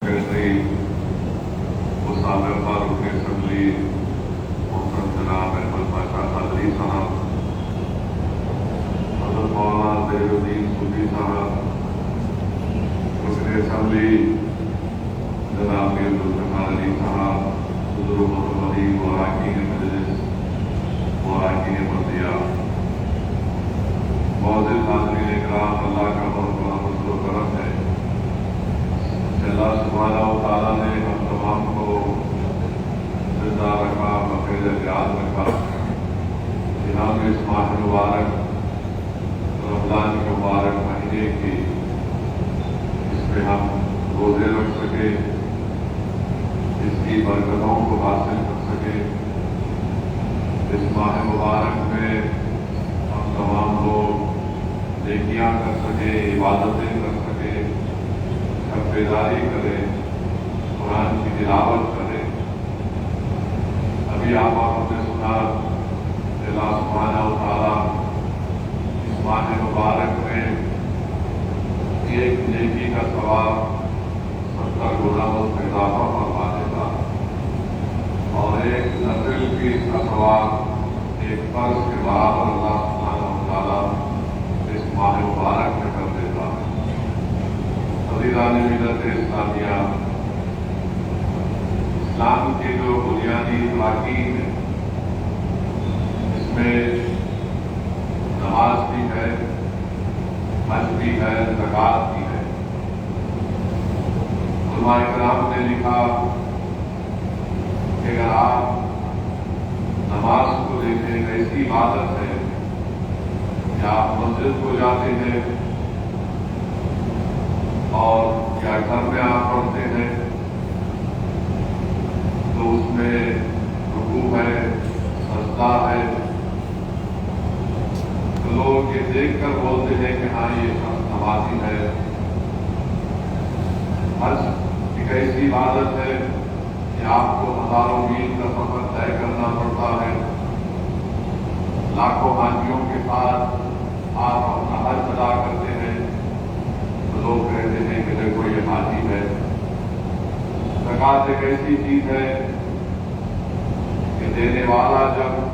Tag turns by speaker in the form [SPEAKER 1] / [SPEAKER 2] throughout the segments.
[SPEAKER 1] Secretary سابق رکن assembly محترم جناب احمد پاشا قادری صاحب، حضرت مولانا ظہیر الدین صوفی صاحب، رکن اسمبلی جناب میر ذوالفقار علی صاحب، بزرگ محترمین و اراکین مجلس و اراکین مرضیہ، معزز حاضرین اکرام، اللہ کا بہت بڑا فضل و کرم ہے کہ اللہ سبحانہ و تعالیٰ نے ہم تمام کو زندہ رکھا، بخیر حیات رکھا کہ ہم اس ماہ مبارک رمضان کے مبارک مہینے کی اس میں ہم روزے رکھ سکے، اس کی برکتوں کو حاصل کر سکے۔ اس ماہ مبارک میں ہم تمام لوگ نیکیاں کر سکے، عبادتیں کر سکے، شب بیداری کریں، قرآن کی تلاوت کریں۔ ابھی آپ نے سنا کہ اللہ سبحانہ و تعالیٰ اس ماہ مبارک میں ایک نیکی کا ثواب 70 گنا اس میں اضافہ فرما دیتا، اور ایک نفل کی اس کا ثواب ایک فرض کے برابر اللہ سبحانہ و تعالیٰ اس ماہ مبارک میں کر دیتا۔ عزیزان ملت اسلامیہ، اسلام کے جو بنیادی اراکین ہیں اس میں نماز بھی ہے، حج بھی ہے، زکوٰۃ بھی ہے۔ علماء کرام نے لکھا کہ اگر آپ نماز کو دیکھیں ایک ایسی عبادت ہے کہ آپ مسجد کو جاتے ہیں اور یا گھر میں آپ پڑھتے ہیں تو اس میں رکوع ہے، سجدہ ہے، تو لوگ یہ دیکھ کر بولتے ہیں کہ ہاں یہ شخص نمازی ہے۔ حج ایک ایسی عبادت ہے کہ آپ کو ہزاروں میل کا سفر طے کرنا پڑتا ہے، لاکھوں حاجیوں کے ساتھ آپ اپنا حج ادا کرتے ہیں، تو لوگ کہتے ہیں کہ دیکھو یہ حاجی ہے۔ زکوٰۃ ایک ایسی چیز ہے کہ دینے والا جب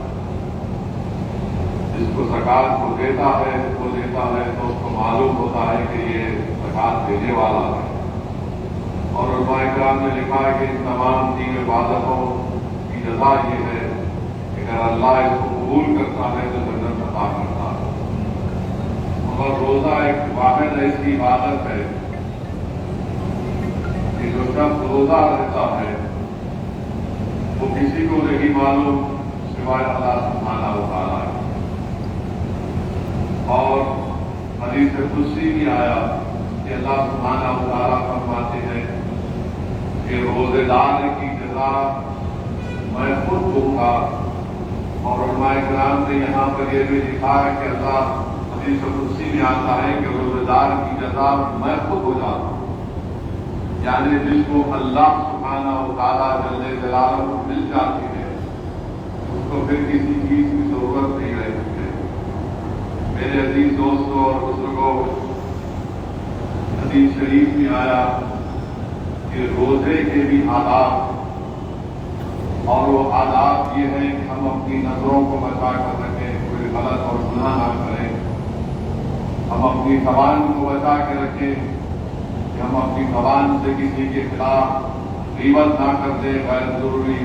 [SPEAKER 1] جس کو زکوٰۃ کو دیتا ہے تو اس کو معلوم ہوتا ہے کہ یہ زکوٰۃ دینے والا ہے۔ اور علماء کرام نے لکھا ہے کہ ان تمام تین عبادتوں کی جزا یہ ہے کہ اگر اللہ اس کو قبول کرتا ہے تو جنت عطا کرتا ہے۔ مگر روزہ ایک واحد ایسی عبادت ہے کہ جو شخص روزہ رہتا ہے وہ کسی کو نہیں معلوم سوائے اللہ سبحانہ و تعالیٰ۔ اور حدیث قدسی بھی آیا کہ اللہ سبحانہ و تعالیٰ فرماتے ہیں کہ روزے دار کی جزا میں خود دوں گا۔ اور علماء کرام نے یہاں پر یہ بھی لکھا ہے کہ اللہ حدیث قدسی میں آتا ہے کہ روزے دار کی جزا میں خود ہو جاتا ہوں، یعنی جس کو اللہ سبحانہ و تعالیٰ جل جلالہ مل جاتی ہے اس کو پھر کسی چیز کی ضرورت نہیں رہتی ہے۔ میرے عزیز دوستوں اور بزرگوں، حدیث شریف میں آیا کہ روزے کے بھی آداب، اور وہ آداب یہ ہیں کہ ہم اپنی نظروں کو بچا کر رکھیں، کوئی غلط اور گناہ نہ کریں، ہم اپنی زبان کو بچا کے رکھیں کہ ہم اپنی زبان سے کسی کے خلاف غیبت نہ کر دیں، غیر ضروری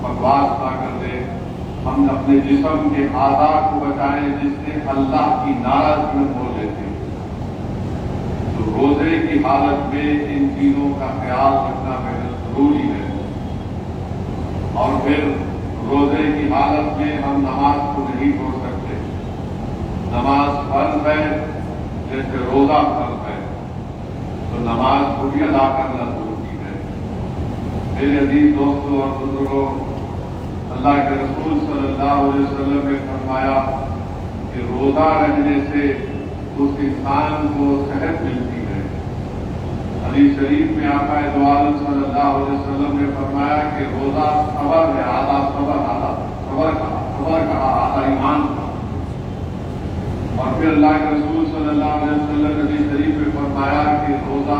[SPEAKER 1] بکواس نہ کر دیں، ہم اپنے جسم کے اعضاء کو بچائیں جس سے اللہ کی ناراضگی میں ہو لیتے ہیں۔ تو روزے کی حالت میں ان چیزوں کا خیال رکھنا بہت ضروری ہے۔ اور پھر روزے کی حالت میں ہم نماز کو نہیں چھوڑ سکتے۔ نماز فرض ہے جیسے روزہ فرض ہے، تو نماز کو بھی ادا کرنا ضروری ہے۔ میرے عزیز دوستوں اور بزرگوں، اللہ کے رسول صلی اللہ علیہ وسلم نے فرمایا کہ روزہ رہنے سے اس انسان کو صحت ملتی ہے۔ حدیث شریف میں آقا دو عالم صلی اللہ علیہ وسلم نے فرمایا کہ روزہ صبر ہے، آدھا صبر کہا آدھا ایمان کہا۔ اور پھر اللہ کے رسول صلی اللہ علیہ وسلم نے حدیث شریف میں فرمایا کہ روزہ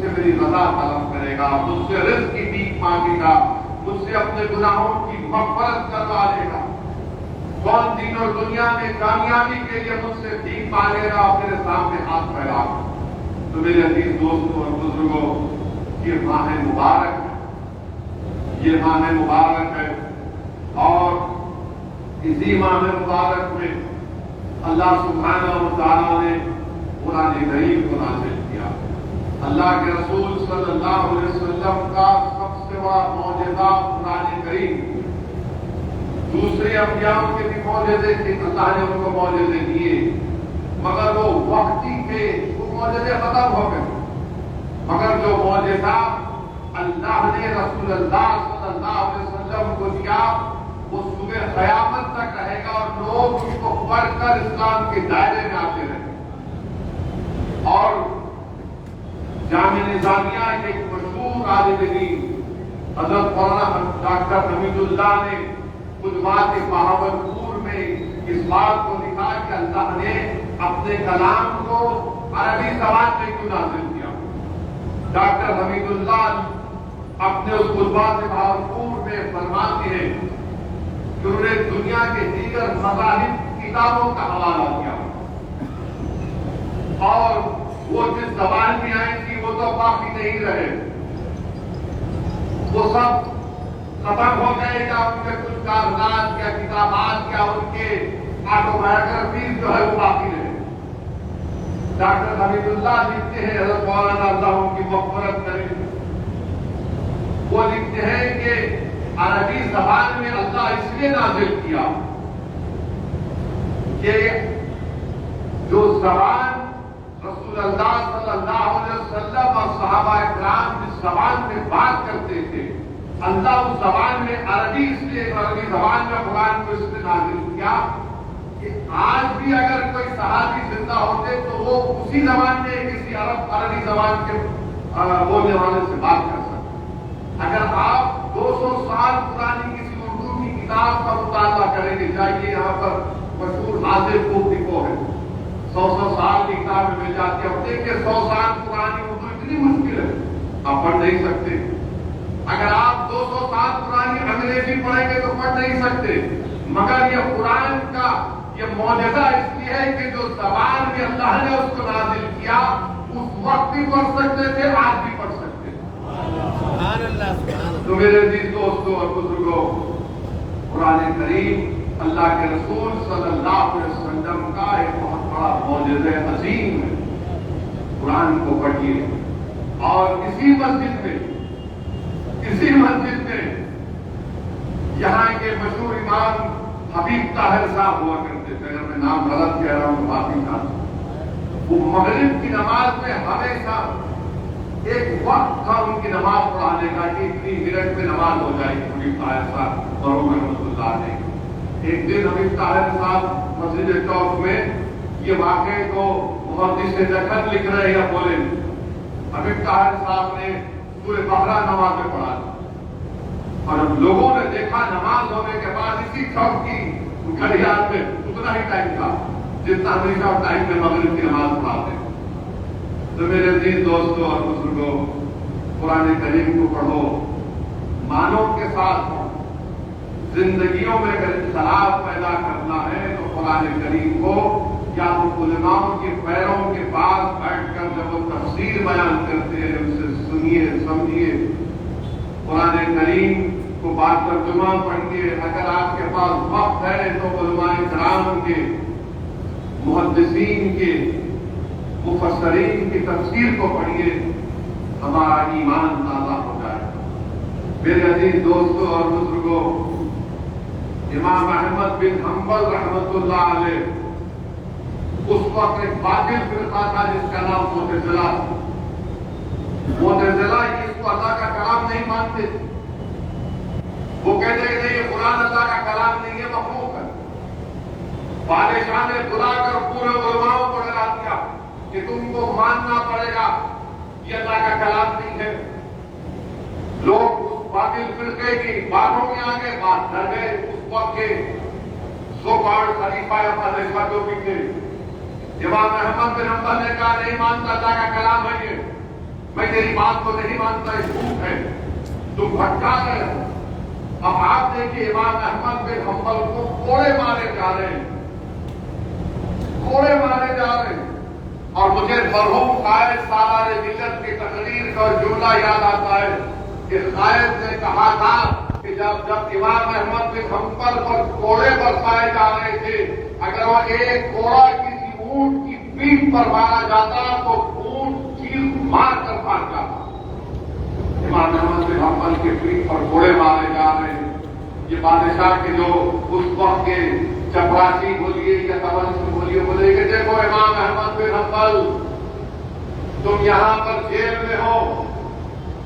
[SPEAKER 1] سے میری رضا طلب کرے گا، مجھ سے رزق کی بھیک مانگے گا، مجھ سے اپنے گناہوں کی مغفرت کروا لے گا؟ کون دین اور دنیا میں کامیابی کے لیے مجھ سے بھیک مانگے گا میرے سامنے ہاتھ پھیلا؟ تو میرے عزیز دوستوں اور بزرگوں، یہ ماہ مبارک ہے، یہ ماہ مبارک ہے، اور اسی ماہ مبارک میں اللہ سبحانہ و تعالیٰ نے قرآن کریم کو نازل کیا۔ اللہ کے رسول صلی اللہ علیہ وسلم کا سب سے بڑا معجزہ قرآن کریم۔ دوسرے انبیاء کے بھی معجزے تھے، اللہ نے ان کو معجزے دیے، مگر وہ وقتی تھے، وہ معجزے ختم ہو گئے۔ مگر جو معجزہ اللہ نے رسول اللہ صلی اللہ علیہ وسلم کو دیا، وہ صبح قیامت تک رہے گا، اور لوگ اس کو پڑھ کر اسلام کے دائرے میں آتے رہے۔ اور جامعہ نظامیہ کے ایک مشہور عالم دین حضرت مولانا ڈاکٹر حمید اللہ نے خدمات بہاولپور میں اس بات کو لکھا کہ اللہ نے اپنے کلام کو عربی زبان میں کیوں نازل کیا۔ ڈاکٹر حمید اللہ اپنے اس خدمات بہاولپور میں فرماتے ہیں کہ انہوں نے دنیا کے دیگر مذاہب کتابوں کا حوالہ کیا، اور وہ جس زبان میں آئی تھی وہ تو باقی نہیں رہے، وہ سب ختم ہو گئے، یا ان کے کچھ کاغذات یا کتابات یا ان کے آٹوبایوگرافیز جو ہے وہ باقی رہے۔ ڈاکٹر حمید اللہ لکھتے ہیں، حضرت مولانا اللہ ان کی مغفرت کرے، وہ لکھتے ہیں کہ عربی زبان میں اللہ اس لیے نازل کیا کہ جو زبان رسول اللہ صلی اللہ علیہ وسلم اور صحابہ اکرام جس زبان میں بات کرتے تھے، اللہ اس زبان میں عربی اس لیے عربی زبان میں قرآن کو اس لیے نازل کیا کہ آج بھی اگر کوئی صحابی زندہ ہوتے تو وہ اسی زبان میں کسی عربی زبان کے بولنے والے سے بات کر سکتے۔ اگر آپ 200 سال پرانی کسی اردو کی کتاب کا مطالعہ کریں گے، جائیے یہاں پر مشہور حاضر کو ڈپو ہے، 100 سال کی کتابیں مل جاتی ہیں، اب دیکھیں 100 سال پرانی اردو اتنی مشکل ہے، آپ پڑھ نہیں سکتے۔ اگر آپ 200 سال پرانی انگریزی پڑھیں گے تو پڑھ نہیں سکتے، مگر یہ قرآن کا یہ معجزہ اس لیے ہے کہ جو زبان میں اللہ نے اس کو نازل کیا، اس وقت بھی پڑھ سکتے تھے، آج بھی پڑھ سکتے تھے۔ تو میرے عزیز دوستوں اور بزرگوں، قرآن کریم اللہ کے رسول صلی اللہ علیہ وسلم کا ایک بہت بڑا معجزہ عظیم ہے۔ قرآن کو پڑھیے، اور اسی مسجد میں یہاں کے مشہور امام حبیب طاہر صاحب ہوا کرتے تھے، اگر میں نام غلط کہہ رہا ہوں تو معافی چاہتا، وہ مغرب کی نماز میں ہمیشہ ایک وقت تھا ان کی نماز پڑھانے کا کہ اتنی منٹ میں نماز ہو جائے گی۔ حبیب طاہر صاحب اور رحمۃ اللہ علیہ، ایک دن حبیب طاہر صاحب مسجد چوک میں یہ واقعے کو محدث دکن لکھ رہے ہیں، بولے حبیب طاہر صاحب نے سورہ بقرہ نماز میں پڑھا، اور جب لوگوں نے دیکھا نماز ہونے کے بعد اسی چوک کی گھڑیال میں اتنا ہی ٹائم تھا جتنا ہمیشہ ٹائم میں مغرب کی نماز پڑھاتے۔ تو میرے عزیز دوستوں اور بزرگوں، قرآن کریم کو پڑھو، مانو کے ساتھ زندگیوں میں اگر اختلاف پیدا کرنا ہے تو قرآن کریم کو یا تو علماء کے پیروں کے پاس بیٹھ کر جب وہ تفسیر بیان کرتے ہیں ان سے سنیے، سمجھیے، قرآن کریم کو بات ترجمہ پڑھیے۔ اگر آپ کے پاس وقت ہے تو علماء کرام کے، محدثین کے، مفسرین کی تفسیر کو پڑھیے، ہمارا ایمان تازہ ہو جائے۔ میرے عزیز دوستوں اور بزرگوں، امام احمد بن حنبل رحمۃ اللہ علیہ اس وقت ایک باطل فرقہ تھا جس کا نام معتزلہ تھا۔ معتزلہ اس کو اللہ کا کلام نہیں مانتے، وہ کہتے ہیں کہ یہ قرآن اللہ کا کلام نہیں ہے، مخلوق ہے۔ بادشاہ نے بلا کر پورے علماء کو ڈرا دیا کہ تم کو ماننا پڑے گا، یہ اللہ کا کلام نہیں ہے۔ لوگ اس باطل فرقے کی باتوں میں آ گئے، بات ڈر گئے۔ اس وقت کے سو کالڈ خلیفہ یا خلیفہ جو بھی تھے، امام احمد بن حنبل نے کہا نہیں مانتا، اللہ کا کلام ہے یہ۔ میں تیری بات کو نہیں مانتا، یہ جھوٹ ہے، تم بھٹکا گئے ہو۔ اب آپ دیکھیے امام احمد بن حنبل کو کوڑے مارے جا رہے ہیں، کوڑے مارے جا رہے ہیں۔ اور مجھے مرحوم قائد سالار ملت کی تقریر کا جملہ یاد آتا ہے کہ قائد نے کہا تھا کہ جب امام احمد بن حنبل پر کوڑے برسائے جا رہے تھے، اگر وہ ایک کوڑا کسی اونٹ کی پیٹھ پر مارا جاتا تو اونٹ چیخ مار کر بھاگ جاتا۔ امام احمد بن حنبل کے پیٹھ پر کوڑے مارے جا رہے ہیں۔ یہ بادشاہ کے جو اس وقت کے چپراسی بولیے یا تبنسی بولیے، بولے کہ دیکھو امام احمد بن حنبل، تم یہاں پر جیل میں ہو،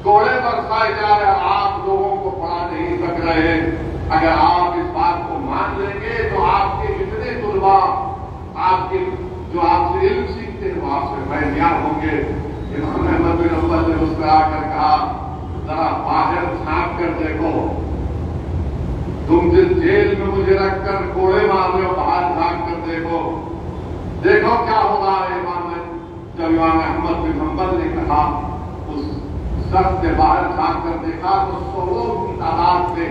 [SPEAKER 1] کوڑے برسائے جا رہے، آپ لوگوں کو پڑھا نہیں سک رہے ہیں۔ اگر آپ اس بات کو مان لیں گے تو آپ کے جتنے طلباء آپ کے جو آپ سے علم سیکھتے ہیں وہ آپ سے بیدار ہوں گے۔ امام احمد بن حنبل نے اس پر آ کر کہا ذرا باہر جھانک کر دیکھو، تم جس جیل میں مجھے رکھ کر کوڑے مار رہے ہو، باہر جھانک کر دیکھو، دیکھو کیا ہوگا۔ جب امام احمد بن حنبل نے کہا، اس شخص نے باہر جھانک کر دیکھا تو سووں کی تعداد سے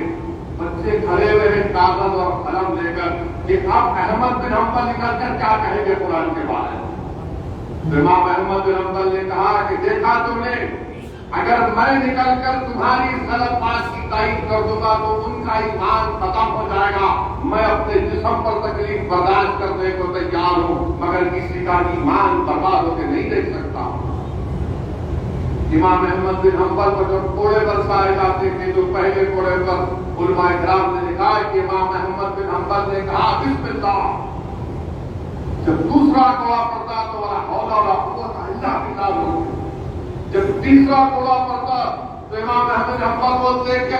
[SPEAKER 1] بچے کھڑے ہوئے ہیں کاغذ اور قلم لے کر کہ اب احمد بن حنبل نکل کر کیا کہیں گے قرآن کے بارے میں۔ تو امام احمد بن حنبل نے کہا کہ دیکھا تم نے، اگر میں نکل کر تمہاری غلط بات کی تائید کر دوں گا تو ان کا ایمان ختم ہو جائے گا۔ میں اپنے جسم پر تکلیف برداشت کرنے کو تیار ہوں، مگر کسی کا ایمان برباد ہوتے نہیں دیکھ سکتا۔ امام احمد بن حنبل پر جب کوڑے برسائے جاتے تھے تو پہلے کوڑے پر علماء کرام نے لکھا کہ امام احمد بن حنبل نے کہا بسم اللہ۔ جب دوسرا کوڑا پڑتا تو ولا حول ولا قوت الا باللہ۔ جب تیسرا کوڑا پڑتا تو امام احمد بن حنبل بولتے کہ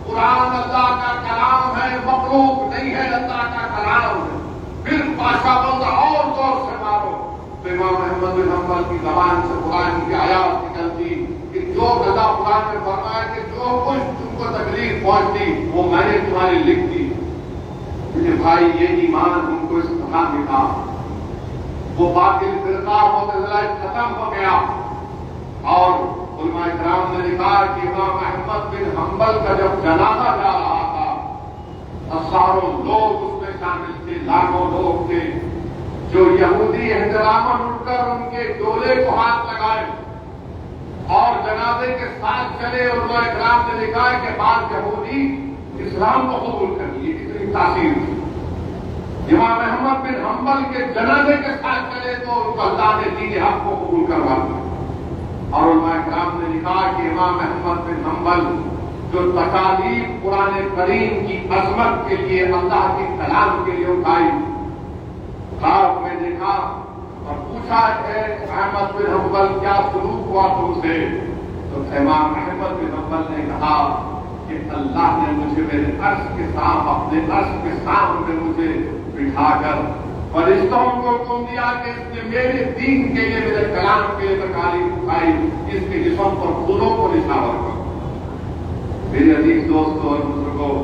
[SPEAKER 1] قرآن اللہ کا کلام ہے، مخلوق نہیں ہے، اللہ کا کلام ہے۔ پھر بادشاہ بولتا اور زور سے مارو، تو امام احمد بن حنبل کی زبان سے قرآن کی آیات نکلتی کہ جو غذا قرآن نے فرمایا کہ جو کچھ تم کو تکلیف پہنچتی وہ میں نے تمہاری لکھ دی۔ مجھے بھائی یہ ایمان ان کو اس طرح ملا، وہ باطل فرقہ معتزلہ ختم ہو گیا۔ اور علماء کرام نے لکھا کہ امام احمد بن حنبل کا جب جنازہ جا رہا تھا، ہزاروں لوگ اس میں شامل تھے، لاکھوں لوگ تھے، جو یہودی احتراماً اٹھ کر ان کے ڈولے کو ہاتھ لگائے اور جنازے کے ساتھ چلے۔ علماء کرام نے لکھا ہے کہ بعض یہودی اسلام کو قبول کر لیے، اتنی تاثیر تھی۔ امام احمد بن حنبل کے جنازے کے ساتھ چلے تو ان کو اللہ نے دین حق کو قبول کروا دیا۔ اور علماء کرام نے لکھا کہ امام احمد بن حنبل جو تکالیف قرآن کریم کی عظمت کے لیے، اللہ کے کلام کے لیے اٹھائی، خواب میں دیکھا اور پوچھا کہ احمد بن حنبل کیا سلوک ہوا تم سے؟ تو امام احمد بن حنبل نے کہا کہ اللہ نے مجھے میرے عرش کے سامنے، اپنے عرش کے سامنے مجھے بٹھا کر فرشتوں کو حکم دیا کہ اس نے میرے دین کے لیے، میرے کلام کے لیے تکالیف اٹھائی، اس کے جسم پر خودوں کو نشاور کرو۔ میرے عزیز دوستوں اور بزرگوں،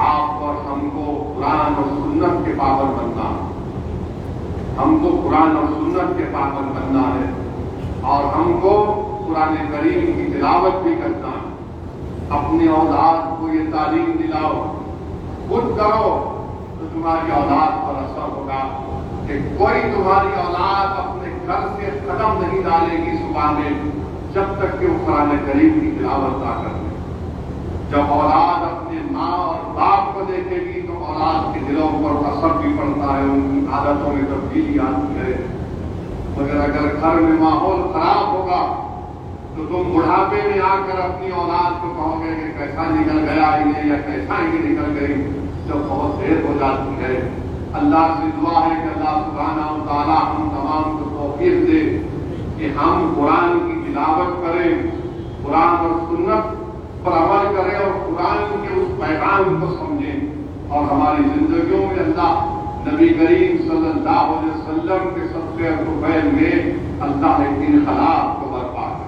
[SPEAKER 1] آپ اور ہم کو قرآن اور سنت کے پابند بننا، ہم کو قرآن اور سنت کے پابند بننا ہے، اور ہم کو قرآن کریم کی تلاوت بھی کرنا ہے۔ اپنی اولاد کو یہ تعلیم دلاؤ، خود کرو تو تمہاری اولاد پر اثر ہوگا کہ کوئی تمہاری اولاد اپنے گھر سے قدم نہیں ڈالے گی صبح میں جب تک کہ وہ قرآن کریم کی تلاوت نہ کر لے۔ جب اولاد اپنے ماں اور باپ کو دیکھے گی تو اولاد کے دلوں پر اثر بھی پڑتا ہے، ان کی عادتوں میں تبدیلی آتی ہے۔ مگر اگر گھر میں ماحول خراب ہوگا تو تم بڑھاپے میں آ کر اپنی اولاد کو کہو گے کہ کیسا نکل گیا انہیں یا کیسا ہی نکل گئی، جب بہت دیر ہو جاتی ہے۔ اللہ سے دعا ہے کہ اللہ سبحانہ و تعالیٰ ہم تمام کو توفیق دے کہ ہم قرآن کی تلاوت کریں، قرآن اور سنت پر عمل کریں اور قرآن کے اس پیغام کو سمجھیں، اور ہماری زندگیوں میں اللہ نبی کریم صلی اللہ علیہ وسلم کے سب سے قبیل میں اللہ نے انقلاب کو برپا کر۔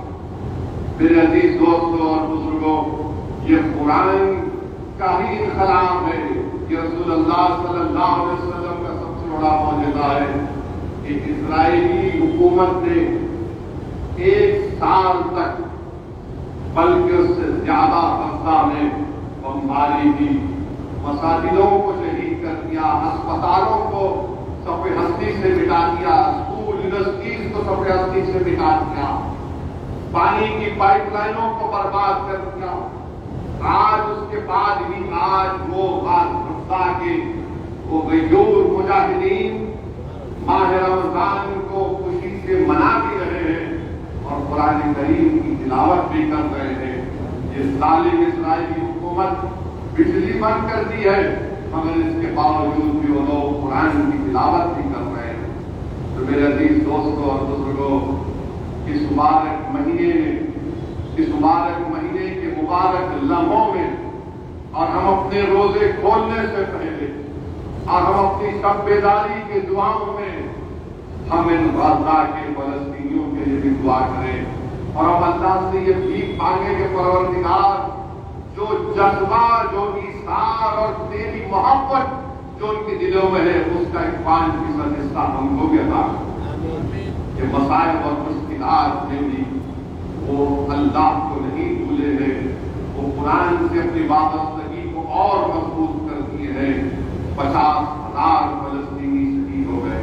[SPEAKER 1] میرے عزیز دوستوں اور بزرگوں، یہ قرآن کا ہی انقلاب ہے، یہ رسول اللہ صلی اللہ علیہ وسلم کا سب سے بڑا معجزہ ہے کہ اسرائیلی حکومت نے 1 سال تک بلکہ اس سے زیادہ عرصہ میں بمباری کی، مساجدوں کو شہید کر دیا، ہسپتالوں کو صفحہ ہستی سے مٹا دیا، اسکول یونیورسٹیز کو صفحہ ہستی سے مٹا دیا، پانی کی پائپ لائنوں کو برباد کر دیا۔ آج اس کے بعد بھی آج وہ خدا کے وہ غیور مجاہدین ماہ رمضان کو خوشی سے منا بھی رہے ہیں اور قرآن کریم کی تلاوت بھی کر رہے ہیں۔ یہ ظالم اسرائیلی حکومت بجلی بند کر دی ہے، مگر اس کے باوجود بھی وہ لوگ قرآن کی تلاوت بھی کر رہے ہیں۔ تو میرے عزیز دوستوں اور بزرگوں، اس مبارک مہینے کے مبارک لمحوں میں اور ہم اپنے روزے کھولنے سے پہلے اور ہم اپنی شب بیداری کے دعاؤں میں ہم ان غزہ کے فلسطینیوں کے لیے بھی دعا کریں اور ہم اللہ سے یہ بھیک مانگیں کہ پروردگار جو جذبہ، جو ایثار اور تیری محبت جو ان کے دلوں میں ہے، اس کا ایک 5% حصہ ہم کو بھی عطا کرے کہ مصائب اور مشکلات میں بھی وہ اللہ کو نہیں بھولے ہیں، وہ قرآن سے اپنی وابستگی کو اور مضبوط کر دیے ہیں۔ 50,000 فلسطینی شہید ہو گئے،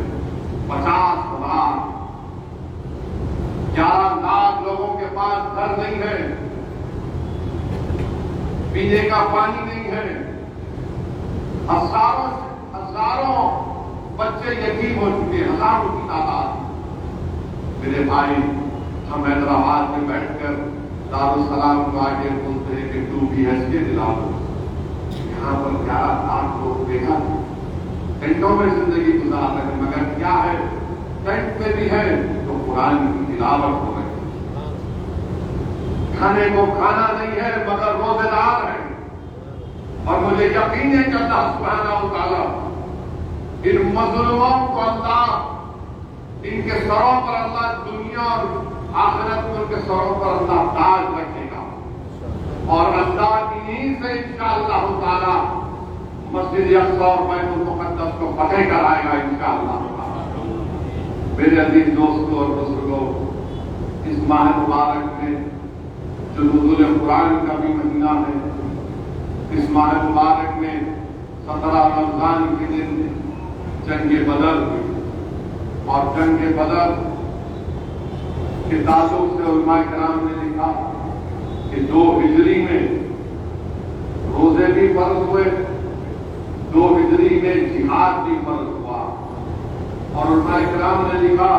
[SPEAKER 1] 50,000، 11 لاکھ لوگوں کے پاس گھر نہیں ہے، پینے کا پانی نہیں ہے، ہزاروں بچے یتیم ہو چکے، ہزاروں کی تعداد۔ میرے بھائی، ہم حیدرآباد میں بیٹھ کر دارالسلام کو آگے بولتے ہیں کہ 2 BHK دلا دو، یہاں پر 11 لاکھ لوگ بیگھر ٹینٹوں میں زندگی گزار رہے ہیں، مگر کیا ہے، ٹینٹ میں بھی ہے تو قرآن کی تلاوت ہو رہی ہے، کھانے کو کھانا نہیں ہے مگر روزے دار ہیں۔ اور مجھے یقین ہے کہ اللہ سبحانہ و تعالیٰ ان مظلوموں کو اللہ ان کے سروں پر اللہ دنیا اور آخرت میں ان کے سروں پر اللہ تاج رکھے گا اور اللہ انہی سے انشاءاللہ تعالیٰ مسجد اقصی اور بیت المقدس کو فتح کرائے گا انشاءاللہ تعالیٰ۔ میرے عزیز دوستوں اور بزرگوں، اس ماہ مبارک میں جو نزول قرآن کا بھی مہینہ ہے، اس ماہ مبارک میں 17 رمضان کے دن جنگ بدر ہوئی اور جنگ بدر کے تعلق سے علماء کرام نے لکھا کہ 2 ہجری میں روزے بھی فرض ہوئے، 2 ہجری میں جہاد بھی فرض ہوا، اور علماء کرام نے لکھا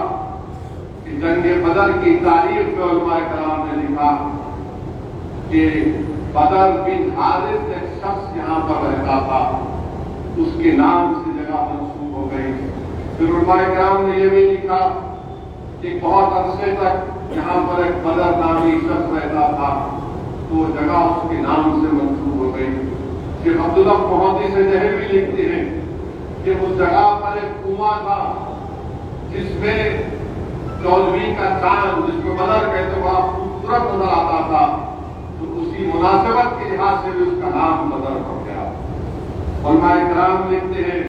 [SPEAKER 1] کہ جنگ بدر کی تاریخ میں علماء کرام نے لکھا کہ بدر بن حارث ایک شخص یہاں پر رہتا تھا، اس کے نام سے جگہ منسوب ہو گئی۔ پھر علماء کرام نے یہ بھی لکھا کہ بہت عرصے تک یہاں پر ایک بدر نامی شخص رہتا تھا، تو وہ جگہ اس کے نام سے منسوب ہو گئی۔ شیخ عبداللہ محدث دہلوی لکھتے ہیں کہ اس جگہ پر ایک کنواں تھا جس میں 14ویں کا چاند، جس کو بدر کہتے بڑا خوبصورت نظر آتا تھا، تو اسی مناسبت کے لحاظ سے بھی اس کا نام بدر پڑ گیا۔ علماء کرام لکھتے ہیں